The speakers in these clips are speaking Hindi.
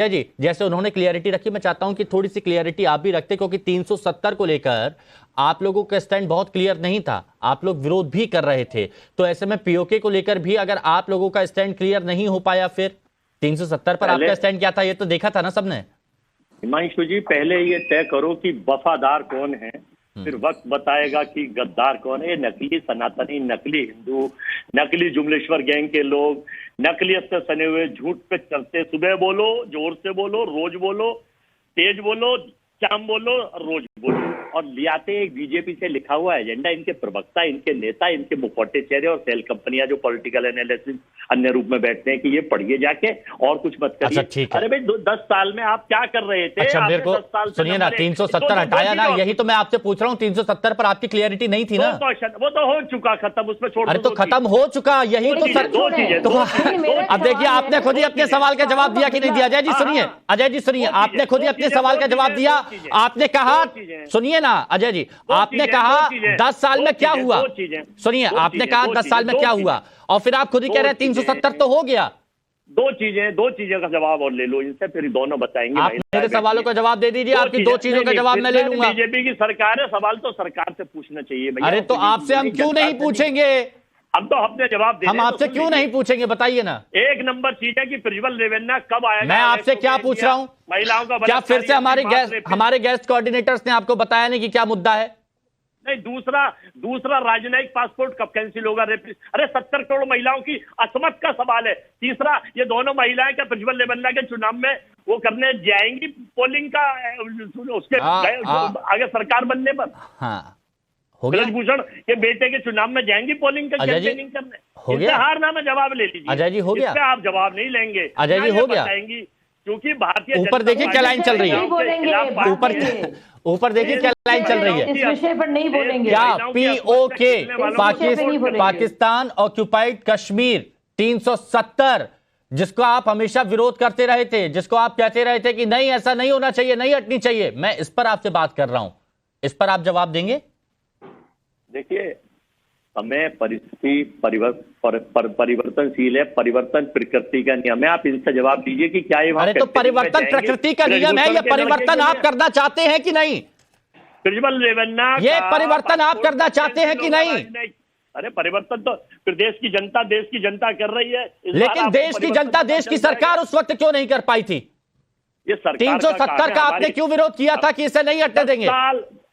जी, जैसे उन्होंने क्लियरिटी रखी, मैं चाहता हूं कि थोड़ी सी क्लियरिटी आप भी रखते, क्योंकि 370 को लेकर आप लोगों का स्टैंड बहुत क्लियर नहीं था, आप लोग विरोध भी कर रहे थे। तो ऐसे में पीओके को लेकर भी अगर आप लोगों का स्टैंड क्लियर नहीं हो पाया, फिर 370 पर आपका स्टैंड क्या था, ये तो देखा था ना सबने। हिमांशु जी, पहले ये तय करो कि वफादार कौन है, फिर वक्त बताएगा कि गद्दार कौन है। ये नकली सनातनी, नकली हिंदू, नकली जुमलेश्वर गैंग के लोग, नकलियत से सने हुए झूठ पे चलते। सुबह बोलो, जोर से बोलो, रोज बोलो, तेज बोलो, शाम बोलो, रोज बोलो, और लियाते एक बीजेपी से लिखा हुआ एजेंडा। इनके प्रवक्ता, इनके नेता, इनके मुखौटे चेहरे और सेल कंपनियां जो पॉलिटिकल एनालिसिस अन्य रूप में बैठते हैं कि ये पढ़िए जाके और कुछ मत करिए। अच्छा, अरे भाई 10 साल में आप क्या कर रहे थे? अच्छा, मेरे को सुनिए ना, 370 हटाया ना, यही तो मैं आपसे पूछ रहा हूँ। 370 पर आपकी क्लियरिटी नहीं थी ना। वो तो हो चुका खत्म, उसमें छोड़। अरे तो खत्म हो चुका, यही तो सर। अब देखिए, आपने खुद ही अपने सवाल का जवाब दिया कि नहीं दिया। अजय जी सुनिए, अजय जी सुनिए, आपने खुद ही अपने सवाल का जवाब दिया। आपने कहा, सुनिए ना अजय जी, आपने कहा 10 साल में क्या हुआ। सुनिए, आपने कहा 10 साल में क्या हुआ, और फिर आप खुद ही कह रहे हैं 370 तो हो गया। दो चीजें का जवाब और ले लो इनसे, फिर दोनों बताएंगे। आप मेरे सवालों का जवाब दे दीजिए, आपकी 2 चीजों का जवाब मैं ले लूंगा। बीजेपी की सरकार है, सवाल तो सरकार से पूछना चाहिए भैया। अरे तो आपसे हम क्यों नहीं पूछेंगे? हम तो अपने जवाब दे, हम आपसे क्यों नहीं पूछेंगे, बताइए ना। एक नंबर चीज है कि प्रज्वल रेवन्ना कब आएगा। मैं आपसे क्या पूछ रहा हूं, महिलाओं का क्या फिर से हमारे गेस्ट कोऑर्डिनेटर्स ने आपको बताया नहीं कि क्या मुद्दा है? नहीं, दूसरा राजनयिक पासपोर्ट कब कैंसिल होगा? अरे 70 करोड़ महिलाओं की असमत का सवाल है। तीसरा, ये दोनों महिलाएं क्या प्रज्वल रेवन्ना के चुनाव में वो करने जाएंगी पोलिंग का, उसके आगे सरकार बनने पर? हाँ, हो गया। ब्रजभूषण के बेटे के चुनाव में जाएंगी पोलिंग का कैंपेनिंग करने? हो गया। हार ना में जवाब ले लीजिए अजय जी, हो गया। इसका आप जवाब नहीं लेंगे अजय जी, हो गया। क्योंकि भारतीय ऊपर देखिए क्या लाइन चल रही है, ऊपर देखिए क्या लाइन चल रही है। इस विषय पर नहीं बोलेंगे। क्या पीओके, पाकिस्तान ऑक्युपाइड कश्मीर 370, जिसको आप हमेशा विरोध करते रहे थे, जिसको आप कहते रहे थे कि नहीं ऐसा नहीं होना चाहिए, नहीं हटनी चाहिए, मैं इस पर आपसे बात कर रहा हूं, इस पर आप जवाब देंगे? देखिए, समय परिस्थिति परिवर्तनशील है, परिवर्तन प्रकृति का नियम है। आप इनसे जवाब दीजिए कि क्या ये? अरे तो परिवर्तन प्रकृति का नियम है, ये परिवर्तन आप करना चाहते हैं कि नहीं? प्रज्वल रेवन्ना, ये परिवर्तन आप करना चाहते हैं कि नहीं? अरे परिवर्तन तो फिर देश की जनता कर रही है। लेकिन देश की जनता, देश की सरकार उस वक्त क्यों नहीं कर पाई थी? ये सरकार 370 का आपने क्यों विरोध किया था कि इसे नहीं हटने देंगे?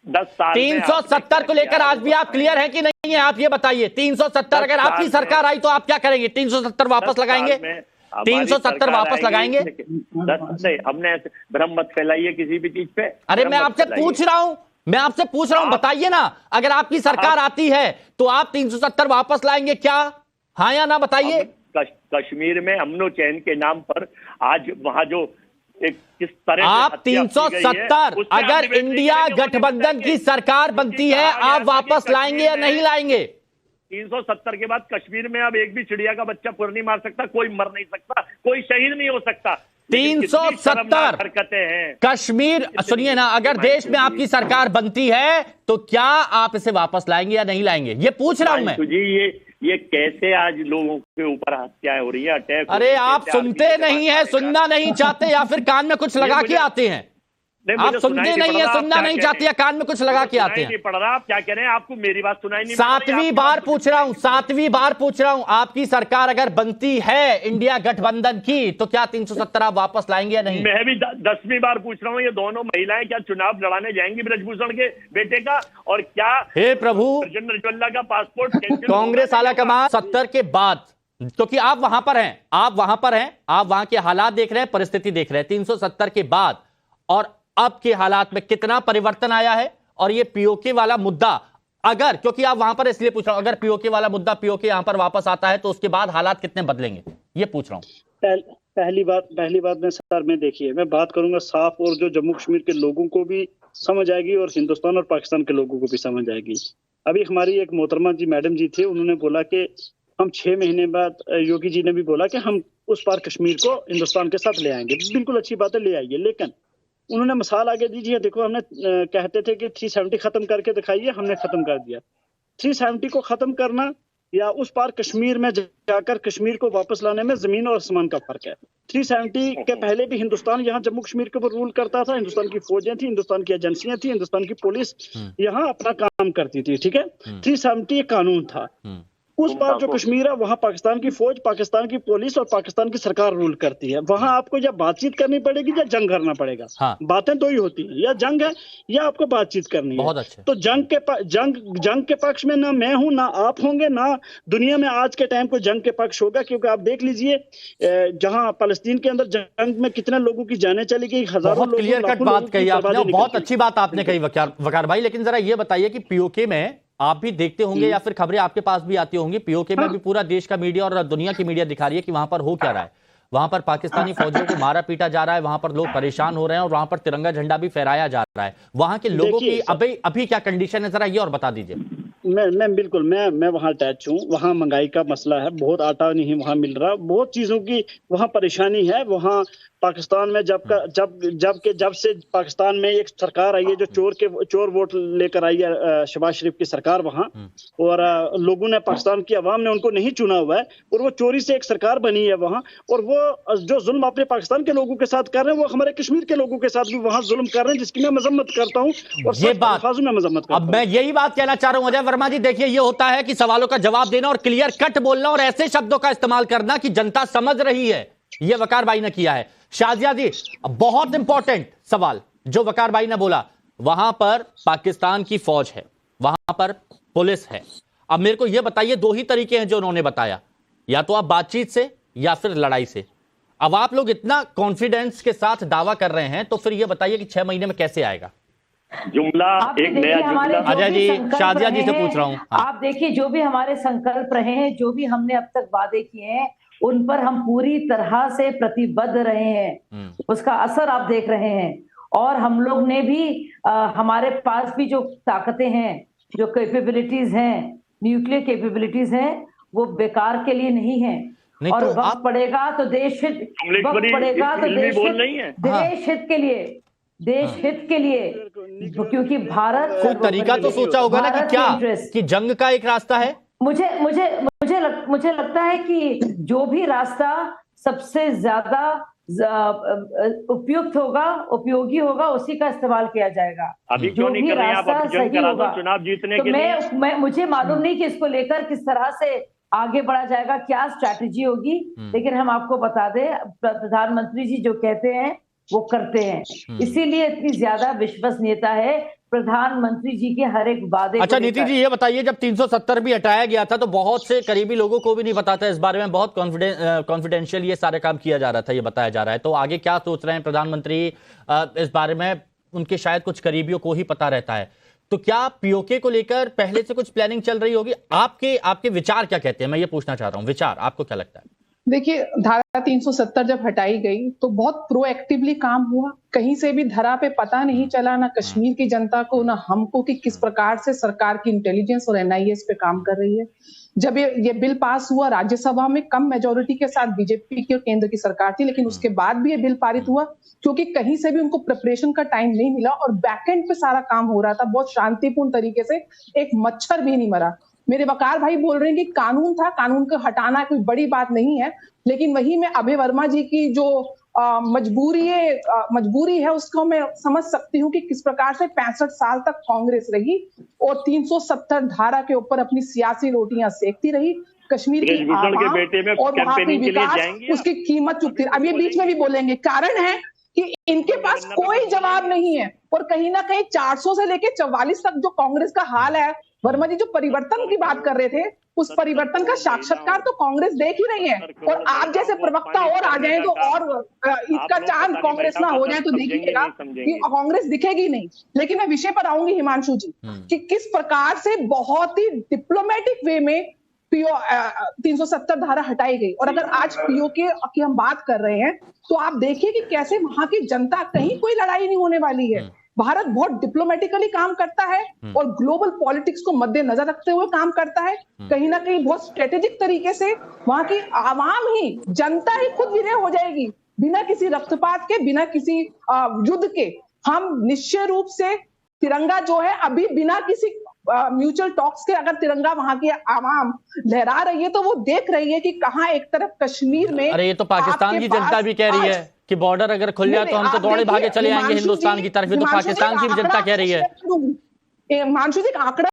10 साल 370 को लेकर आज भी आप क्लियर है कि नहीं है? आप ये बताइए, 370 अगर आपकी सरकार आई तो आप क्या करेंगे? 370 वापस लगाएंगे? 370 वापस लगाएंगे? नहीं, हमने ऐसे भ्रम मत फैलाइए किसी भी चीज पे। अरे मैं आपसे पूछ रहा हूं, बताइए ना, अगर आपकी सरकार आती है तो आप 370 वापस लाएंगे क्या? हाँ या ना बताइए। कश्मीर में अमनो चैन के नाम पर आज वहां जो एक किस तरह आप 370 अगर इंडिया गठबंधन की सरकार बनती है, आप वापस लाएंगे या नहीं लाएंगे? 370 के बाद कश्मीर में अब एक भी चिड़िया का बच्चा फुर नहीं मार सकता, कोई मर नहीं सकता, कोई शहीद नहीं हो सकता। 370 हरकतें हैं कश्मीर। सुनिए ना, अगर देश में आपकी सरकार बनती है तो क्या आप इसे वापस लाएंगे या नहीं लाएंगे? ये पूछ रहा हूं मैं जी। ये कैसे आज लोगों के ऊपर हत्याएं हो रही है, अटैक? अरे आप सुनते नहीं है, सुनना नहीं चाहते, या फिर कान में कुछ लगा के आते हैं? आप सुनते नहीं है, सुनना नहीं चाहते, या कान में कुछ लगा के आते हैं? पढ़ रहा, आप क्या कह रहे हैं? आपको मेरी बात सुनाई नहीं? 7वीं बार पूछ रहा हूं, आपकी सरकार अगर बनती है इंडिया गठबंधन की तो क्या 370 आप वापस लाएंगे या नहीं? मैं भी 10वीं बार पूछ रहा हूं, ये दोनों महिलाएं क्या चुनाव लड़ाने जाएंगी ब्रजभूषण के बेटे का? और क्या हे प्रभु, रजल्ला का पासपोर्ट कांग्रेस आलाकमान 70 के बाद, क्योंकि आप वहां पर हैं, आप वहां के हालात देख रहे हैं, परिस्थिति देख रहे हैं, 370 के बाद और अब के हालात में कितना परिवर्तन आया है? और ये पीओके वाला मुद्दा, अगर, क्योंकि आप वहां पर इसलिए पूछ रहा हूं, अगर पीओके वाला मुद्दा पीओके यहां पर वापस आता है तो उसके बाद हालात कितने बदलेंगे, ये पूछ रहा हूं। पहली बात में सर, मैं देखिए, मैं बात करूंगा साफ, और जो जम्मू कश्मीर के लोगों को भी समझ आएगी और हिंदुस्तान और पाकिस्तान के लोगों को भी समझ आएगी। अभी हमारी एक मोहतरमा जी मैडम जी थे, उन्होंने बोला कि हम 6 महीने बाद, योगी जी ने भी बोला कि हम उस पार कश्मीर को हिंदुस्तान के साथ ले आएंगे। बिल्कुल अच्छी बात है, ले आइए, लेकिन उन्होंने मिसाल आगे दीजिए। देखो, हमने कहते थे कि 370 खत्म करके दिखाइए, हमने खत्म कर दिया। 370 को खत्म करना या उस पार कश्मीर में जाकर कश्मीर को वापस लाने में जमीन और आसमान का फर्क है। 370 के पहले भी हिंदुस्तान यहाँ जम्मू कश्मीर के ऊपर रूल करता था, हिंदुस्तान की फौजें थी, हिंदुस्तान की एजेंसियां थी, हिंदुस्तान की पुलिस यहाँ अपना काम करती थी, ठीक है। 370 एक कानून था। उस पार जो कश्मीर है वहाँ पाकिस्तान की फौज, पाकिस्तान की पुलिस और पाकिस्तान की सरकार रूल करती है। वहाँ आपको या बातचीत करनी पड़ेगी या जंग करना पड़ेगा। हाँ। बातें दो ही होती हैं, या जंग है या आपको बातचीत करनी है। बहुत अच्छे। तो जंग के पक्ष में ना मैं हूं ना आप होंगे, ना दुनिया में आज के टाइम को जंग के पक्ष होगा। क्योंकि आप देख लीजिए जहां फलस्तीन के अंदर जंग में कितने लोगों की जानें चली गई, हजारों बहुत क्लियर कट बात कही आपने, बहुत अच्छी बात आपने कही वकार भाई। लेकिन जरा ये बताइए कि पीओके में आप भी देखते होंगे या फिर खबरें आपके पास भी आती होंगी, पीओके में भी पूरा देश का मीडिया और दुनिया की मीडिया दिखा रही है कि वहां पर हो क्या रहा है। वहां पर पाकिस्तानी फौजियों को मारा पीटा जा रहा है, वहां पर लोग परेशान हो रहे हैं और वहां पर तिरंगा झंडा भी फहराया जा रहा है। वहां के लोगों की अभी क्या कंडीशन है, जरा ये और बता दीजिए। मैं बिल्कुल मैं वहाँ अटैच हूँ। वहाँ महंगाई का मसला है, बहुत आटा नहीं वहाँ मिल रहा, बहुत चीजों की वहाँ परेशानी है। वहाँ पाकिस्तान में जब से पाकिस्तान में एक सरकार आई है जो चोर वोट लेकर आई है, शहबाज शरीफ की सरकार वहाँ, और लोगों ने, पाकिस्तान की आवाम ने उनको नहीं चुना हुआ है और वो चोरी से एक सरकार बनी है वहाँ। और वो जो जुल्म अपने पाकिस्तान के लोगों के साथ कर रहे हैं वो हमारे कश्मीर के लोगों के साथ भी वहाँ जुल्म कर रहे हैं, जिसकी मैं मजम्मत करता हूँ और ये बात में मजम्मत करता हूं। अब मैं यही बात कहना चाह रहा हूं अजय वर्मा जी। देखिए, ये होता है कि सवालों का जवाब देना और क्लियर कट बोलना और ऐसे शब्दों का इस्तेमाल करना कि जनता समझ रही है, ये वकार भाई ने किया है। शाजिया जी, बहुत इंपॉर्टेंट सवाल जो वकार भाई ने बोला, वहां पर पाकिस्तान की फौज है, वहां पर पुलिस है। अब मेरे को यह बताइए, दो ही तरीके हैं जो उन्होंने बताया, या तो आप बातचीत से या फिर लड़ाई से। अब आप लोग इतना कॉन्फिडेंस के साथ दावा कर रहे हैं, तो फिर यह बताइए कि 6 महीने में कैसे आएगा जुमला, एक नया जुमला। अजय जी, शाजिया जी से पूछ रहा हूं। आप देखिए, जो भी हमारे संकल्प रहे हैं, जो भी हमने अब तक वादे किए हैं, उन पर हम पूरी तरह से प्रतिबद्ध रहे हैं। उसका असर आप देख रहे हैं। और हम लोग ने भी हमारे पास भी जो ताकतें हैं, जो कैपेबिलिटीज हैं, न्यूक्लियर कैपेबिलिटीज हैं, वो बेकार के लिए नहीं है। और तो वक्त पड़ेगा तो देश हित, वक्त पड़ेगा तो देश हित के लिए, देश हित के लिए, क्योंकि भारत कोई तरीका तो सोचा होगा ना कि क्या कि जंग का एक रास्ता है। मुझे लगता है कि जो भी रास्ता सबसे ज्यादा उपयुक्त होगा, उपयोगी होगा, उसी का इस्तेमाल किया जाएगा। अभी क्यों नहीं कर रहे हैं आप? सही होगा चुनाव जीतने के लिए। मुझे मालूम नहीं कि इसको लेकर किस तरह से आगे बढ़ा जाएगा, क्या स्ट्रैटेजी होगी, लेकिन हम आपको बता दें, प्रधानमंत्री जी जो कहते हैं वो करते हैं, इसीलिए इतनी ज्यादा विश्वसनीयता है प्रधानमंत्री जी के हर एक वादे। अच्छा नीति जी, ये बताइए, जब 370 भी हटाया गया था तो बहुत से करीबी लोगों को भी नहीं पता था इस बारे में, बहुत कॉन्फिडेंशियल ये सारे काम किया जा रहा था, ये बताया जा रहा है। तो आगे क्या सोच रहे हैं प्रधानमंत्री इस बारे में? उनके शायद कुछ करीबियों को ही पता रहता है। तो क्या पीओके को लेकर पहले से कुछ प्लानिंग चल रही होगी? आपके विचार क्या कहते हैं, मैं ये पूछना चाह रहा हूँ, विचार आपको क्या लगता है? देखिए, धारा 370 जब हटाई गई तो बहुत प्रोएक्टिवली काम हुआ। कहीं से भी धरा पे पता नहीं चला, ना कश्मीर की जनता को ना हमको, कि किस प्रकार से सरकार की इंटेलिजेंस और एनआईए पे काम कर रही है। जब ये बिल पास हुआ राज्यसभा में, कम मेजोरिटी के साथ बीजेपी की और केंद्र की सरकार थी, लेकिन उसके बाद भी ये बिल पारित हुआ क्योंकि कहीं से भी उनको प्रिपरेशन का टाइम नहीं मिला और बैकएंड पे सारा काम हो रहा था बहुत शांतिपूर्ण तरीके से, एक मच्छर भी नहीं मरा। मेरे वकार भाई बोल रहे हैं कि कानून था, कानून को हटाना कोई बड़ी बात नहीं है, लेकिन वही मैं अभय वर्मा जी की जो मजबूरी है उसको मैं समझ सकती हूँ कि किस प्रकार से 65 साल तक कांग्रेस रही और 370 धारा के ऊपर अपनी सियासी रोटियां सेकती रही। कश्मीर की आवाम और वहां की विकास, उसकी कीमत चुकती। अब ये बीच में भी बोलेंगे, कारण है कि इनके पास कोई जवाब नहीं है। और कहीं ना कहीं 400 से लेके 44 तक जो कांग्रेस का हाल है, वर्मा जी जो परिवर्तन की बात कर रहे थे, उस परिवर्तन का साक्षात्कार तो कांग्रेस देख ही रही है। और आप जैसे प्रवक्ता और आ जाएं तो और इसका चांद कांग्रेस ना हो जाए तो देखिएगा कि कांग्रेस दिखेगी नहीं। लेकिन मैं विषय पर आऊंगी हिमांशु जी, कि किस प्रकार से बहुत ही डिप्लोमेटिक वे में 370 धारा हटाई गई। और अगर आज पीओके की हम बात कर रहे हैं तो आप देखिए कि कैसे वहां की जनता, कहीं कोई लड़ाई नहीं होने वाली है। भारत बहुत डिप्लोमेटिकली काम करता है और ग्लोबल पॉलिटिक्स को मद्देनजर रखते हुए काम करता है। कहीं ना कहीं बहुत स्ट्रेटेजिक तरीके से वहां की आवाम ही, जनता ही खुद विजय हो जाएगी, बिना किसी रक्तपात के, बिना किसी युद्ध के। हम निश्चय रूप से तिरंगा जो है अभी बिना किसी म्यूचुअल टॉक्स के अगर तिरंगा वहां की आवाम लहरा रही है तो वो देख रही है कि कहाँ एक तरफ कश्मीर में, अरे ये तो पाकिस्तान की जनता भी कह रही है कि बॉर्डर अगर खुल जाए तो हम तो दौड़े भागे चले आएंगे हिंदुस्तान की तरफ। ये तो पाकिस्तान की भी जनता कह रही है। हिमांशु जी, आंकड़ा